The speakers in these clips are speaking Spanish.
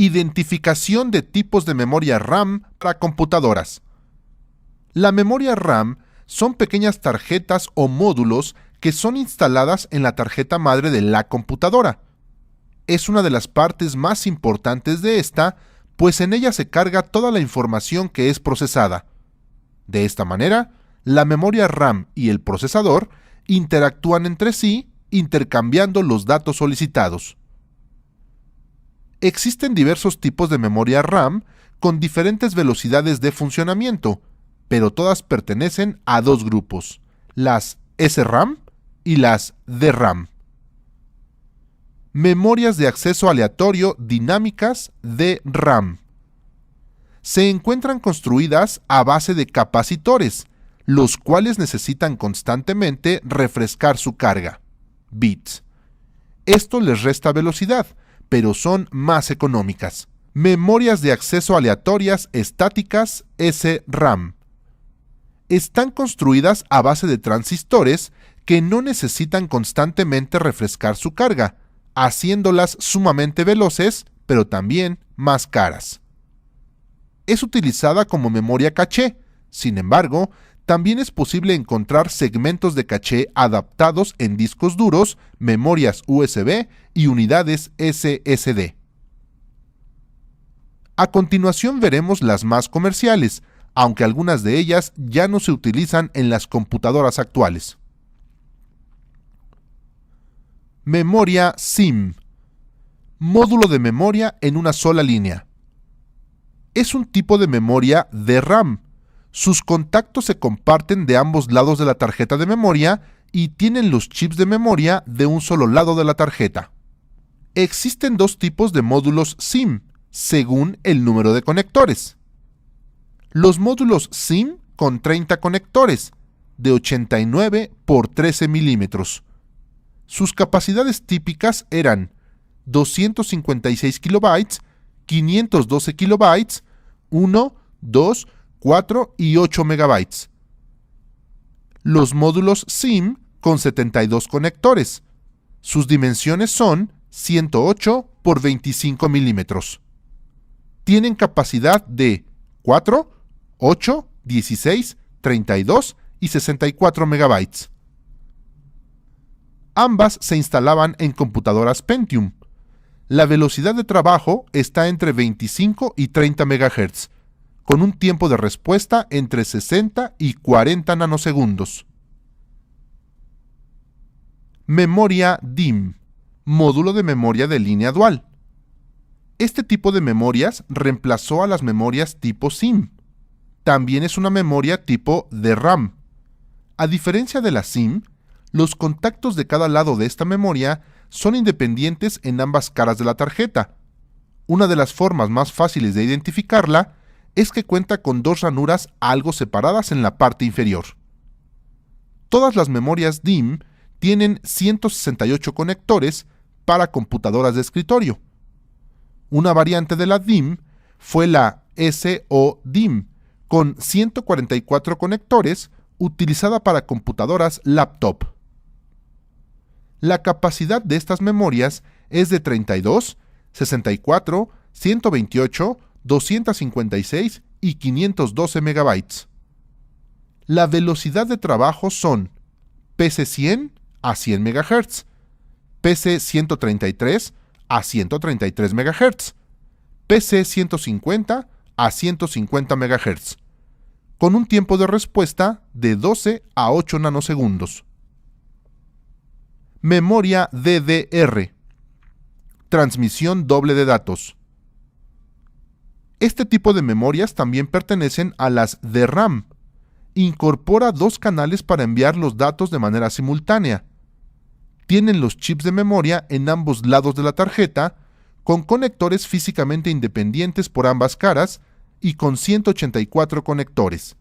Identificación de tipos de memoria RAM para computadoras. La memoria RAM son pequeñas tarjetas o módulos que son instaladas en la tarjeta madre de la computadora. Es una de las partes más importantes de esta, pues en ella se carga toda la información que es procesada. De esta manera, la memoria RAM y el procesador interactúan entre sí, intercambiando los datos solicitados. Existen diversos tipos de memoria RAM con diferentes velocidades de funcionamiento, pero todas pertenecen a dos grupos, las SRAM y las DRAM. Memorias de acceso aleatorio dinámicas DRAM. Se encuentran construidas a base de capacitores, los cuales necesitan constantemente refrescar su carga, bits. Esto les resta velocidad, pero son más económicas. Memorias de acceso aleatorias estáticas SRAM. Están construidas a base de transistores que no necesitan constantemente refrescar su carga, haciéndolas sumamente veloces, pero también más caras. Es utilizada como memoria caché, sin embargo, también es posible encontrar segmentos de caché adaptados en discos duros, memorias USB y unidades SSD. A continuación veremos las más comerciales, aunque algunas de ellas ya no se utilizan en las computadoras actuales. Memoria SIM. Módulo de memoria en una sola línea. Es un tipo de memoria DRAM. Sus contactos se comparten de ambos lados de la tarjeta de memoria y tienen los chips de memoria de un solo lado de la tarjeta. Existen dos tipos de módulos SIM, según el número de conectores. Los módulos SIM con 30 conectores, de 89 por 13 milímetros. Sus capacidades típicas eran 256 kilobytes, 512 kilobytes, 1, 2, 4 y 8 megabytes. Los módulos SIM con 72 conectores. Sus dimensiones son 108 por 25 milímetros. Tienen capacidad de 4, 8, 16, 32 y 64 megabytes. Ambas se instalaban en computadoras Pentium. La velocidad de trabajo está entre 25 y 30 MHz, con un tiempo de respuesta entre 60 y 40 nanosegundos. Memoria DIMM, módulo de memoria de línea dual. Este tipo de memorias reemplazó a las memorias tipo SIM. También es una memoria tipo DRAM. A diferencia de la SIM, los contactos de cada lado de esta memoria son independientes en ambas caras de la tarjeta. Una de las formas más fáciles de identificarla es que cuenta con dos ranuras algo separadas en la parte inferior. Todas las memorias DIMM tienen 168 conectores para computadoras de escritorio. Una variante de la DIMM fue la SO-DIMM, con 144 conectores, utilizada para computadoras laptop. La capacidad de estas memorias es de 32, 64, 128, 256 y 512 megabytes. La velocidad de trabajo son PC100 a 100 MHz, PC133 a 133 MHz, PC150 a 150 MHz, con un tiempo de respuesta de 12 a 8 nanosegundos. Memoria DDR. Transmisión doble de datos. Este tipo de memorias también pertenecen a las DRAM. Incorpora dos canales para enviar los datos de manera simultánea. Tienen los chips de memoria en ambos lados de la tarjeta, con conectores físicamente independientes por ambas caras y con 184 conectores.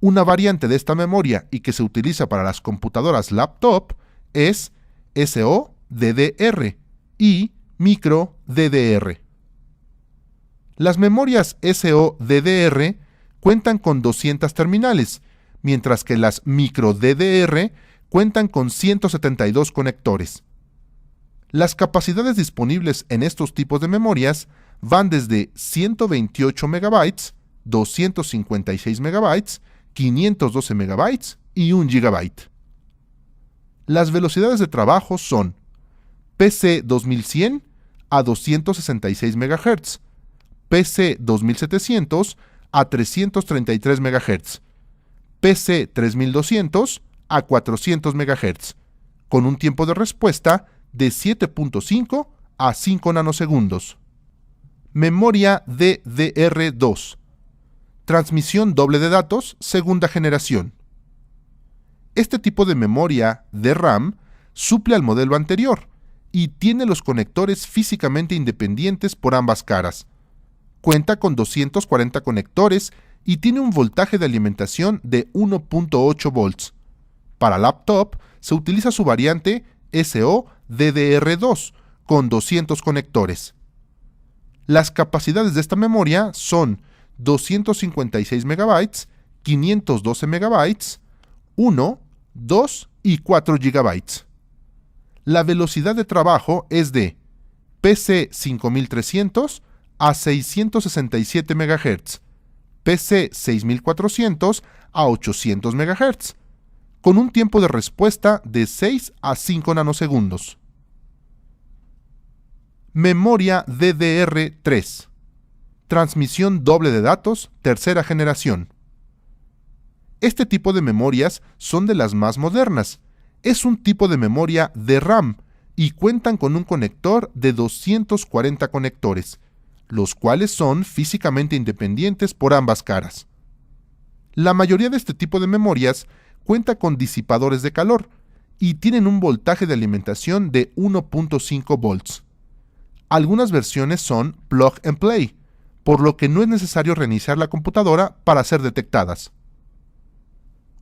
Una variante de esta memoria y que se utiliza para las computadoras laptop es SO-DDR y micro DDR. Las memorias SO-DDR cuentan con 200 terminales, mientras que las micro DDR cuentan con 172 conectores. Las capacidades disponibles en estos tipos de memorias van desde 128 MB, 256 MB, 512 MB y 1 GB. Las velocidades de trabajo son PC 2100 a 266 MHz, PC 2700 a 333 MHz, PC 3200 a 400 MHz, con un tiempo de respuesta de 7.5 a 5 nanosegundos. Memoria DDR2. Transmisión doble de datos, segunda generación. Este tipo de memoria DRAM suple al modelo anterior y tiene los conectores físicamente independientes por ambas caras. Cuenta con 240 conectores y tiene un voltaje de alimentación de 1.8 volts. Para laptop se utiliza su variante SO-DDR2 con 200 conectores. Las capacidades de esta memoria son 256 MB, 512 MB, 1, 2 y 4 GB. La velocidad de trabajo es de PC 5300 a 667 MHz, PC 6400 a 800 MHz, con un tiempo de respuesta de 6 a 5 nanosegundos. Memoria DDR3. Transmisión doble de datos, tercera generación. Este tipo de memorias son de las más modernas. Es un tipo de memoria DRAM y cuentan con un conector de 240 conectores, los cuales son físicamente independientes por ambas caras. La mayoría de este tipo de memorias cuenta con disipadores de calor y tienen un voltaje de alimentación de 1.5 volts. Algunas versiones son plug and play, por lo que no es necesario reiniciar la computadora para ser detectadas.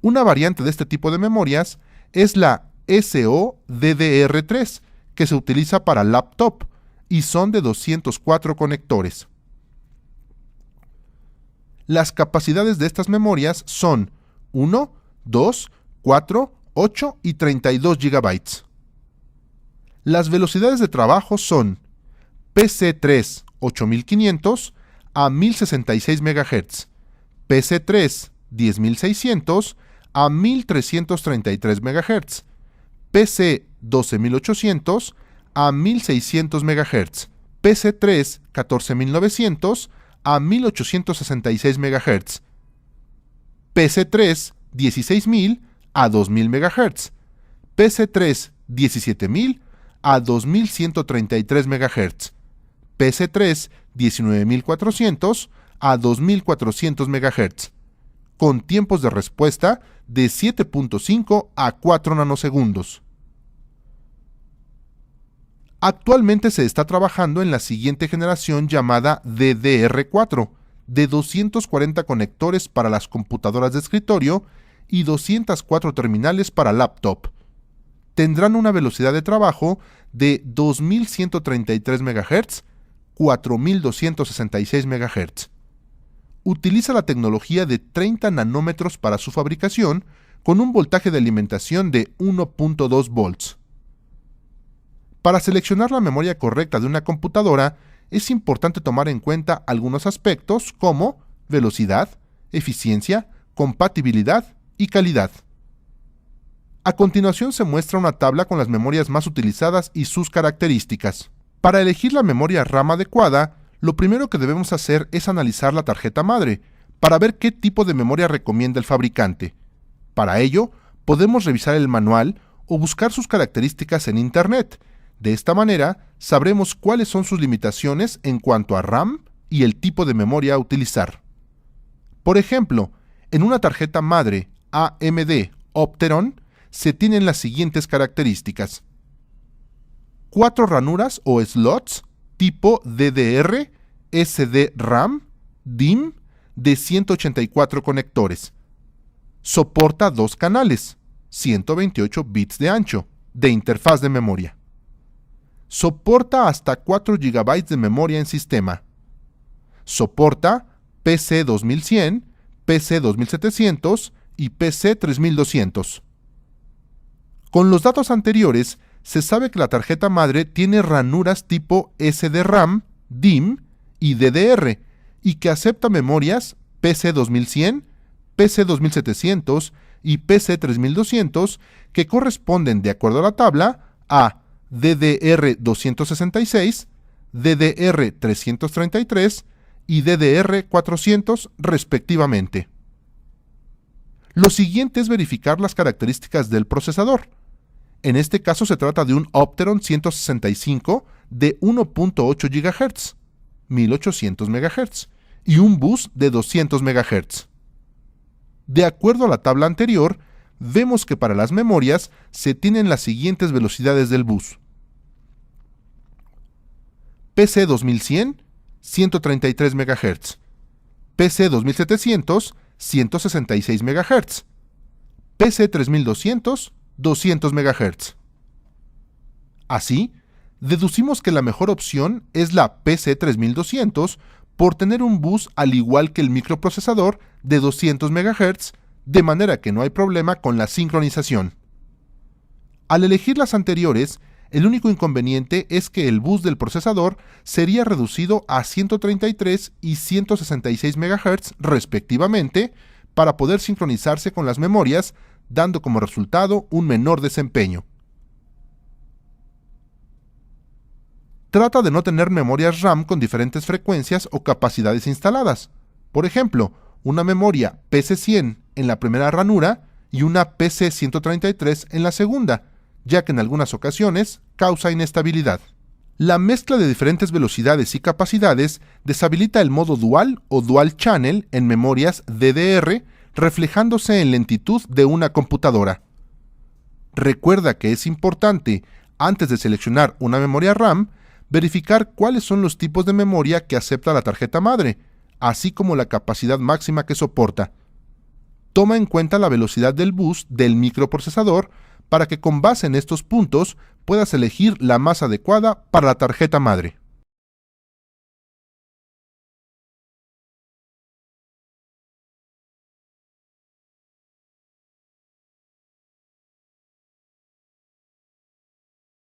Una variante de este tipo de memorias es la SO-DDR3, que se utiliza para laptop y son de 204 conectores. Las capacidades de estas memorias son 1, 2, 4, 8 y 32 GB. Las velocidades de trabajo son PC3 8500 a 1066 MHz, PC3 10600 a 1333 MHz, PC 12800 a 1600 MHz, PC3 14900 a 1866 MHz, PC3 16000 a 2000 MHz, PC3 17000 a 2133 MHz, PC3 19400 a 2400 MHz, con tiempos de respuesta de 7.5 a 4 nanosegundos. Actualmente se está trabajando en la siguiente generación llamada DDR4, de 240 conectores para las computadoras de escritorio y 204 terminales para laptop. Tendrán una velocidad de trabajo de 2133 MHz, 4266 MHz. Utiliza la tecnología de 30 nanómetros para su fabricación, con un voltaje de alimentación de 1.2 volts. Para seleccionar la memoria correcta de una computadora, es importante tomar en cuenta algunos aspectos como velocidad, eficiencia, compatibilidad y calidad. A continuación se muestra una tabla con las memorias más utilizadas y sus características. Para elegir la memoria RAM adecuada, lo primero que debemos hacer es analizar la tarjeta madre, para ver qué tipo de memoria recomienda el fabricante. Para ello, podemos revisar el manual o buscar sus características en Internet. De esta manera, sabremos cuáles son sus limitaciones en cuanto a RAM y el tipo de memoria a utilizar. Por ejemplo, en una tarjeta madre AMD Opteron se tienen las siguientes características: 4 ranuras o slots tipo DDR, SDRAM, DIMM de 184 conectores. Soporta 2 canales, 128 bits de ancho, de interfaz de memoria. Soporta hasta 4 GB de memoria en sistema. Soporta PC 2100, PC 2700 y PC 3200. Con los datos anteriores, se sabe que la tarjeta madre tiene ranuras tipo SDRAM, DIMM y DDR, y que acepta memorias PC2100, PC2700 y PC3200 que corresponden, de acuerdo a la tabla, a DDR266, DDR333 y DDR400 respectivamente. Lo siguiente es verificar las características del procesador. En este caso se trata de un Opteron 165 de 1.8 GHz, 1800 MHz, y un bus de 200 MHz. De acuerdo a la tabla anterior, vemos que para las memorias se tienen las siguientes velocidades del bus. PC2100, 133 MHz, PC2700, 166 MHz, PC3200, 200 MHz. Así, deducimos que la mejor opción es la PC3200 por tener un bus al igual que el microprocesador de 200 MHz, de manera que no hay problema con la sincronización. Al elegir las anteriores, el único inconveniente es que el bus del procesador sería reducido a 133 y 166 MHz respectivamente para poder sincronizarse con las memorias, dando como resultado un menor desempeño. Trata de no tener memorias RAM con diferentes frecuencias o capacidades instaladas. Por ejemplo, una memoria PC100 en la primera ranura y una PC133 en la segunda, ya que en algunas ocasiones causa inestabilidad. La mezcla de diferentes velocidades y capacidades deshabilita el modo dual o dual channel en memorias DDR, reflejándose en lentitud de una computadora. Recuerda que es importante, antes de seleccionar una memoria RAM, verificar cuáles son los tipos de memoria que acepta la tarjeta madre, así como la capacidad máxima que soporta. Toma en cuenta la velocidad del bus del microprocesador para que con base en estos puntos puedas elegir la más adecuada para la tarjeta madre.